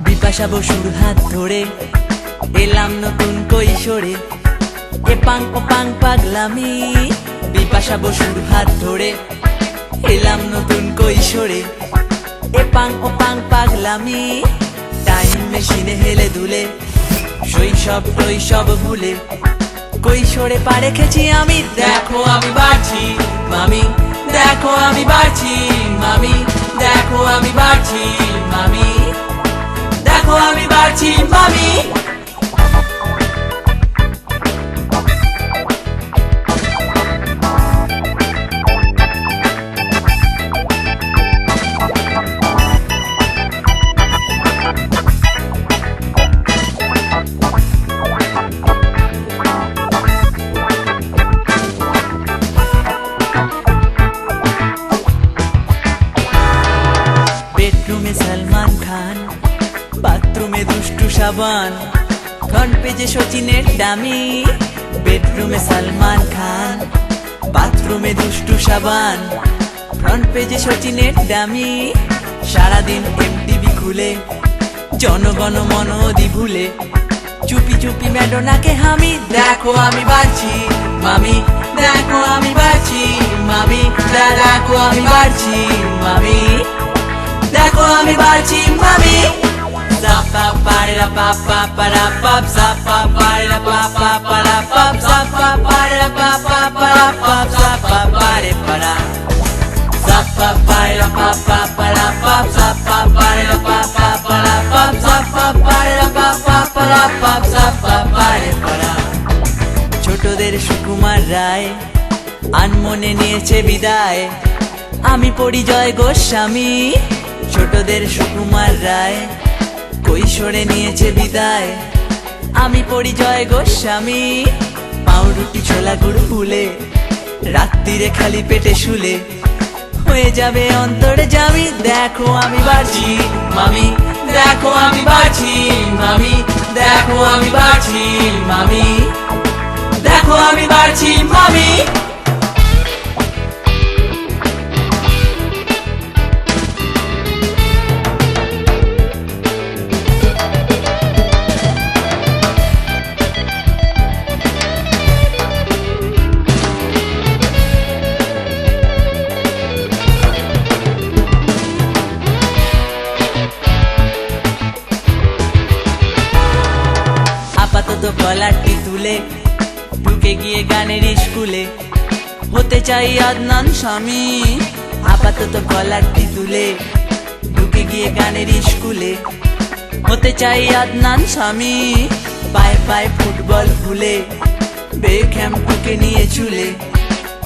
বিপাশা বসুর হাত ধরে এলাম নতুন কৈশোরে, এ পাং পাং পাগলামি। বিপাশা বসুর হাত ধরে এলাম নতুন কৈশোরে, এ পাং পাং পাগলামি। টাইম মেশিনে হেলে দুলে শৈশব টৈশব ভুলে কৈশোরে পা রেখেছি আমি। দেখো আমি বাড়ছি মামি, দেখো আমি বাড়ছি মামি, দেখো আমি বাড়ছি মামি, দেখো আমি বাড়ছি মামি। বেডরুমে সলমান খান, বাথরুমে দুষ্টু সাবান, ফ্রন্ট পেজে সচিনের ডামি। বেডরুমে সলমান খান, বাথরুমে দুষ্টু সাবান, ফ্রন্ট পেজে সচিনের ডামি। সারাদিন এমটিভি খুলে জনগণ মনোদি ভুলে চুপি চুপি ম্যাডোনাকে হামি। দেখো আমি বাড়ছি মামি, দেখো আমি বাড়ছি মামি, দেখো আমি বাড়ছি মামি, দেখো আমি বাড়ছি মামি। Zappa para pa pa para pop, zappa para pa pa para pop, zappa para pa pa para pop, zappa para para, zappa para pa pa para pop, zappa para pa pa para pop, zappa para pa pa para pop, zappa para para। ছোটদের সুকুমার রায় আনমনে নিয়েছে বিদায়, আমি পরিজয় গোস্বামী। ছোটদের সুকুমার রায় কৈশোরে নিয়েছে বিদায়, আমি পরিজয় গোস্বামী। পাউরুটি ছোলা গুড় ফুলে রাত্রিরে খালি পেটে শুলে হয়ে যাবে অন্তরে জামি। দেখো আমি বাড়ছি মামি, দেখো আমি বাড়ছি মামি, দেখো আমি বাড়ছি মামি, দেখো আমি বাড়ছি মামি। আপাতত কলারটি তুলে ঢুকে গিয়ে গানের স্কুলে হতে চাই আদনান স্বামী। আপাতত কলারটি তুলে ঢুকে গিয়ে গানের স্কুলে হতে চাই আদনান স্বামী। পায়ে পায়ে ফুটবল ভুলে বেকহ্যাম টুকে নিয়ে চুলে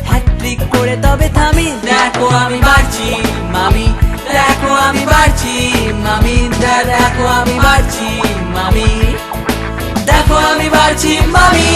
হ্যাট্রিক করে তবে থামি। দেখো আমি বাড়ছি মামি, দেখো আমি বাড়ছি মামি, দেখো আমি বাড়ছি মামি, দেখো আমি বাড়ছি মামি।